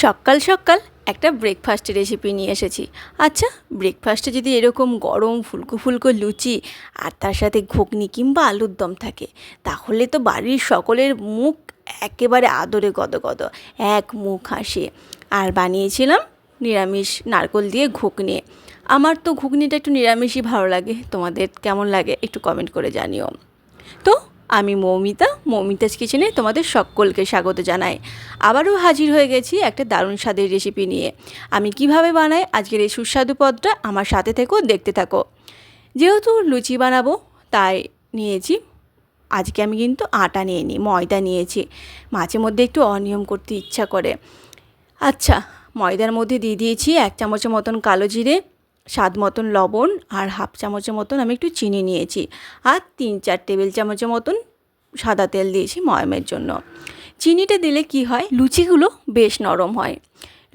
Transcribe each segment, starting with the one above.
সকাল সকাল একটা ব্রেকফাস্টের রেসিপি নিয়ে এসেছি। আচ্ছা, ব্রেকফাস্টে যদি এরকম গরম ফুলকো ফুলকো লুচি আর তার সাথে ঘুগনি কিংবা আলুর দম থাকে, তাহলে তো বাড়ির সকলের মুখ একেবারে আদরে গদগদ, এক মুখ হাসি। আর বানিয়েছিলাম নিরামিষ নারকেল দিয়ে ঘুগনি। আমার তো ঘুগনিটা একটু নিরামিষই ভালো লাগে, তোমাদের কেমন লাগে একটু কমেন্ট করে জানিও। তো আমি মৌমিতাজ কিচেনে তোমাদের সকলকে স্বাগত জানাই। আবারও হাজির হয়ে গেছি একটা দারুণ স্বাদের রেসিপি নিয়ে। আমি কিভাবে বানাই আজকের এই সুস্বাদু পদটা আমার সাথে থেকো, দেখতে থাকো। যেহেতু লুচি বানাবো তাই নিয়েছি, আজকে আমি কিন্তু আটা নিইনি, ময়দা নিয়েছি। মাঝে মধ্যে একটু অনিয়ম করতে ইচ্ছা করে। আচ্ছা, ময়দার মধ্যে দিয়ে দিয়েছি 1 চামচের মতন কালো জিরে, স্বাদ মতন লবণ, আর হাফ চামচের মতন আমি একটু চিনি নিয়েছি, আর 3-4 টেবিল চামচের মতন সাদা তেল দিয়েছি ময়ামের জন্য। চিনিটা দিলে কি হয়, লুচিগুলো বেশ নরম হয়।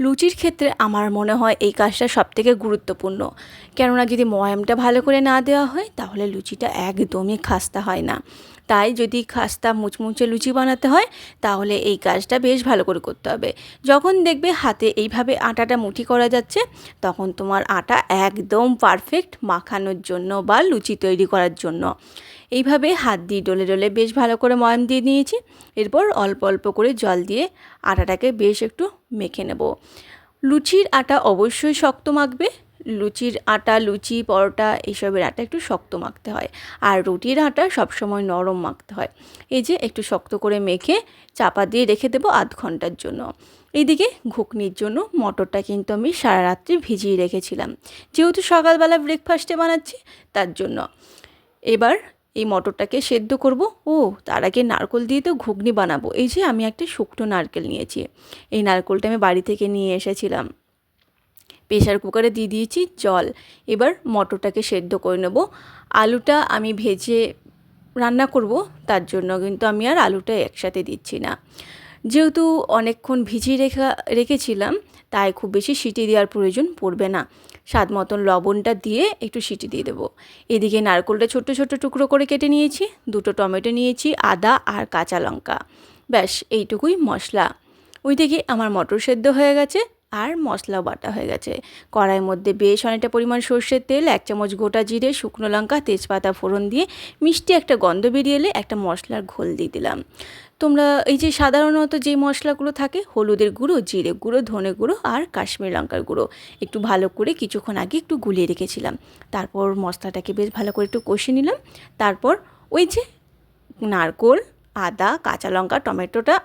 লুচির ক্ষেত্রে আমার মনে হয় এই কাজটা সবথেকে গুরুত্বপূর্ণ, কেননা যদি ময়ামটা ভালো করে না দেওয়া হয় তাহলে লুচিটা একদমই খাস্তা হয় না। তাই যদি খাস্তা মুচমুচে লুচি বানাতে হয় তাহলে এই কাজটা বেশ ভালো করে করতে হবে। যখন দেখবে হাতে এইভাবে আটাটা মুঠি করা যাচ্ছে, তখন তোমার আটা একদম পারফেক্ট মাখানোর জন্য বা লুচি তৈরি করার জন্য। এইভাবে হাত দিয়ে ডলে ডলে বেশ ভালো করে ময়াম দিয়ে নিয়েছি। এরপর অল্প অল্প করে জল দিয়ে আটাটাকে বেশ একটু মেখে নেব। লুচির আটা অবশ্যই শক্ত মাখবে। লুচির আটা, লুচি, পরোটা এইসবের আটা একটু শক্ত মাখতে হয়, আর রুটির আটা সবসময় নরম মাখতে হয়। এই যে একটু শক্ত করে মেখে চাপা দিয়ে রেখে দেবো আধ ঘন্টার জন্য। এইদিকে ঘুগনির জন্য মটরটা কিন্তু আমি সারা রাত্রি ভিজিয়ে রেখেছিলাম, যেহেতু সকালবেলা ব্রেকফাস্টে বানাচ্ছি তার জন্য। এবার এই মটরটাকে সেদ্ধ করব। তার আগে নারকেল দিয়ে তো ঘুগনি বানাবো। এই যে আমি একটা শুকনো নারকেল নিয়েছি, এই নারকেলটা আমি বাড়ি থেকে নিয়ে এসেছিলাম। প্রেশার কুকারে দিয়ে দিয়েছি জল। এবার মটরটাকে সেদ্ধ করে নেব। আলুটা আমি ভেজে রান্না করব, তার জন্য কিন্তু আমি আর আলুটা একসাথে দিচ্ছি না। যেহেতু অনেকক্ষণ ভিজিয়ে রেখেছিলাম, তাই খুব বেশি সিটি দেওয়ার প্রয়োজন পড়বে না। স্বাদ মতন লবণটা দিয়ে একটু সিটি দিয়ে দেবো। এদিকে নারকেলটা ছোট ছোট টুকরো করে কেটে নিয়েছি, 2টো টমেটো নিয়েছি, আদা আর কাঁচা লঙ্কা, ব্যাস এইটুকুই মশলা। ওইদিকে আমার মটর সেদ্ধ হয়ে গেছে আর মশলাও বাটা হয়ে গেছে। কড়াইয়ের মধ্যে বেশ অনেকটা পরিমাণ সর্ষের তেল, 1 চামচ গোটা জিরে, শুকনো লঙ্কা, তেজপাতা ফোড়ন দিয়ে মিষ্টি একটা গন্ধ বেরিয়ে এলে একটা মশলার ঘোল দিয়ে দিলাম। তোমরা এই যে সাধারণত যে মশলাগুলো থাকে, হলুদের গুঁড়ো, জিরে গুঁড়ো, ধনে গুঁড়ো আর কাশ্মীরি লঙ্কার গুঁড়ো, একটু ভালো করে কিছুক্ষণ আগে একটু গুলিয়ে রেখেছিলাম। তারপর মশলাটাকে বেশ ভালো করে একটু কষে নিলাম। তারপর ওই যে নারকেল, আদা, কাঁচা লঙ্কা, টমেটোটা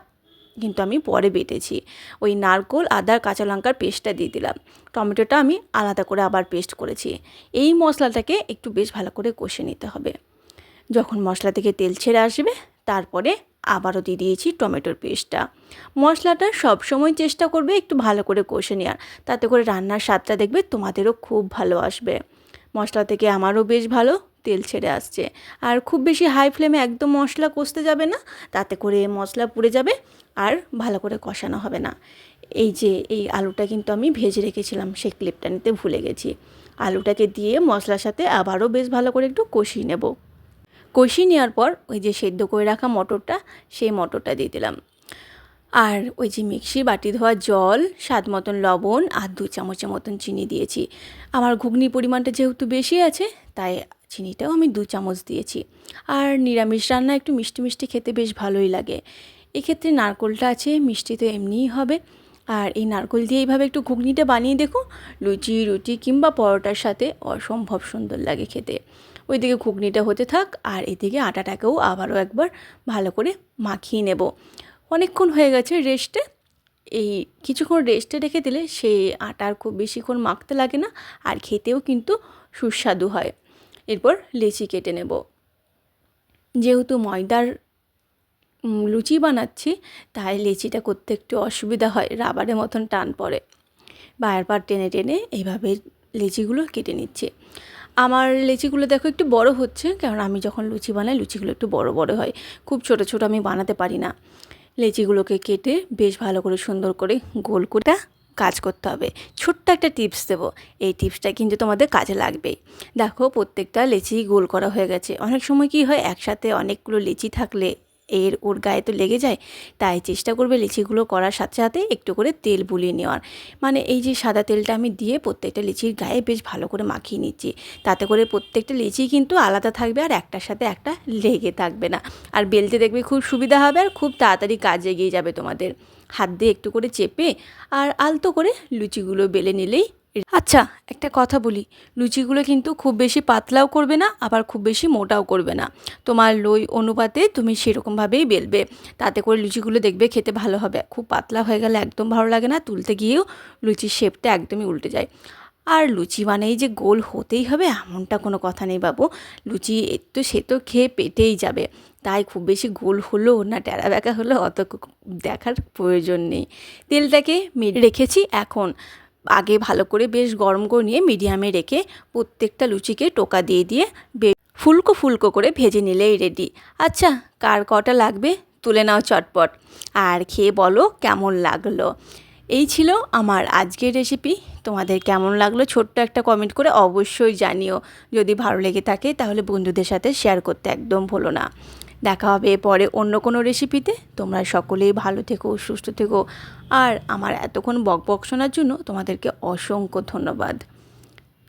কিন্তু আমি পরে বেটেছি, ওই নারকেল, আদা, কাঁচা লঙ্কার পেস্টটা দিয়ে দিলাম। টমেটোটা আমি আলাদা করে আবার পেস্ট করেছি। এই মশলাটাকে একটু বেশ ভালো করে কষে নিতে হবে। যখন মশলা থেকে তেল ছেড়ে আসবে, তারপরে আবারও দিয়ে দিয়েছি টমেটোর পেস্টটা। মশলাটা সবসময় চেষ্টা করবে একটু ভালো করে কষে নেওয়ার, তাতে করে রান্নার স্বাদটা দেখবে তোমাদেরও খুব ভালো আসবে। মশলা থেকে আমারও বেশ ভালো তেল ছেড়ে আসছে। আর খুব বেশি হাই ফ্লেমে একদম মশলা কষতে যাবে না, তাতে করে মশলা পুড়ে যাবে আর ভালো করে কষানো হবে না। এই যে এই আলুটা কিন্তু আমি ভেজে রেখেছিলাম, সেই ক্লিপটা নিতে ভুলে গেছি। আলুটাকে দিয়ে মশলার সাথে আবারও বেশ ভালো করে একটু কষিয়ে নেব। কষিয়ে নেওয়ার পর ওই যে সেদ্ধ করে রাখা মটরটা, সেই মটরটা দিয়ে দিলাম। আর ওই যে মিক্সি বাটি ধোয়া জল, স্বাদ মতন লবণ আর 2 চামচের মতন চিনি দিয়েছি। আমার ঘুগনির পরিমাণটা যেহেতু বেশি আছে, তাই চিনিটাও আমি 2 চামচ দিয়েছি। আর নিরামিষ রান্না একটু মিষ্টি মিষ্টি খেতে বেশ ভালোই লাগে। এক্ষেত্রে নারকেলটা আছে, মিষ্টি তো এমনিই হবে। আর এই নারকেল দিয়ে এইভাবে একটু ঘুগনিটা বানিয়ে দেখো, লুচি, রুটি কিংবা পরোটার সাথে অসম্ভব সুন্দর লাগে খেতে। ওইদিকে ঘুগনিটা হতে থাক, আর এদিকে আটাটাকেও আবারও একবার ভালো করে মাখিয়ে নেব। অনেকক্ষণ হয়ে গেছে রেস্টে, এই কিছুক্ষণ রেস্টে রেখে দিলে সেই আটার খুব বেশিক্ষণ মাখতে লাগে না, আর খেতেও কিন্তু সুস্বাদু হয়। এরপর লেচি কেটে নেব। যেহেতু ময়দার লুচি বানাচ্ছি, তাই লেচিটা করতে একটু অসুবিধা হয়, রাবারের মতন টান পড়ে। বারবার টেনে টেনে এইভাবে লেচিগুলো কেটে নিচ্ছে। আমার লেচিগুলো দেখো একটু বড় হচ্ছে, কারণ আমি যখন লুচি বানাই লুচিগুলো একটু বড় বড় হয়, খুব ছোট ছোট আমি বানাতে পারি না। লেচিগুলোকে কেটে বেশ ভালো করে সুন্দর করে গোল করে কাজ করতে হবে। ছোট্ট একটা টিপস দেবো, এই টিপসটা কিন্তু তোমাদের কাজে লাগবেই। দেখো প্রত্যেকটা লেচি গোল করা হয়ে গেছে। অনেক সময় কি হয়, একসাথে অনেকগুলো লেচি থাকলে ওর গায়ে তো লেগে যায়। তাই চেষ্টা করবে লিচিগুলো করার সাথে সাথে একটু করে তেল বুলিয়ে নেওয়ার। মানে এই যে সাদা তেলটা আমি দিয়ে প্রত্যেকটা লিচির গায়ে বেশ ভালো করে মাখিয়ে নিচ্ছি। তাতে করে প্রত্যেকটা লিচি কিন্তু আলাদা থাকবে আর একটার সাথে একটা লেগে থাকবে না। আর বেলতে দেখবে খুব সুবিধা হবে আর খুব তাড়াতাড়ি কাজ এগিয়ে যাবে তোমাদের। হাত দিয়ে একটু করে চেপে আর আলতো করে লুচিগুলো বেলে নিলেই। আচ্ছা, একটা কথা বলি, লুচিগুলো কিন্তু খুব বেশি পাতলাও করবে না, আবার খুব বেশি মোটাও করবে না। তোমার লোই অনুপাতে তুমি সেরকমভাবেই বেলবে। তাতে করে লুচিগুলো দেখবে খেতে ভালো হবে। খুব পাতলা হয়ে গেলে একদম ভালো লাগে না, তুলতে গিয়েও লুচির শেপটা একদমই উল্টে যায়। আর লুচি মানেই যে গোল হতেই হবে এমনটা কোনো কথা নেই বাবু। লুচি তো সে তো খেয়ে পেটেই যাবে। তাই খুব বেশি গোল হলো না ট্যাড়া ব্যাকা হলো অত দেখার প্রয়োজন নেই। তেলটাকে রেখেছি এখন। আগে ভালো করে বেশ গরম করে নিয়ে মিডিয়ামে রেখে প্রত্যেকটা লুচিকে টোকা দিয়ে দিয়ে ফুলকো ফুলকো করে ভেজে নিলেই রেডি। আচ্ছা, কার কটা লাগবে তুলে নাও চটপট আর খেয়ে বলো কেমন লাগলো। এই ছিল আমার আজকের রেসিপি। তোমাদের কেমন লাগলো ছোট্ট একটা কমেন্ট করে অবশ্যই জানিও। যদি ভালো লেগে থাকে তাহলে বন্ধুদের সাথে শেয়ার করতে একদম ভুলো না। দেখা হবে পরে অন্য কোনো রেসিপিতে। তোমরা সকলেই ভালো থেকো, সুস্থ থেকো। আর আমার এতক্ষণ বকবক শোনার জন্য তোমাদেরকে অসংখ্য ধন্যবাদ।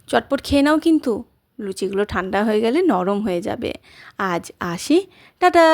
চটপট খেয়ে নাও কিন্তু, লুচিগুলো ঠান্ডা হয়ে গেলে নরম হয়ে যাবে। আজ আসি, টাটা।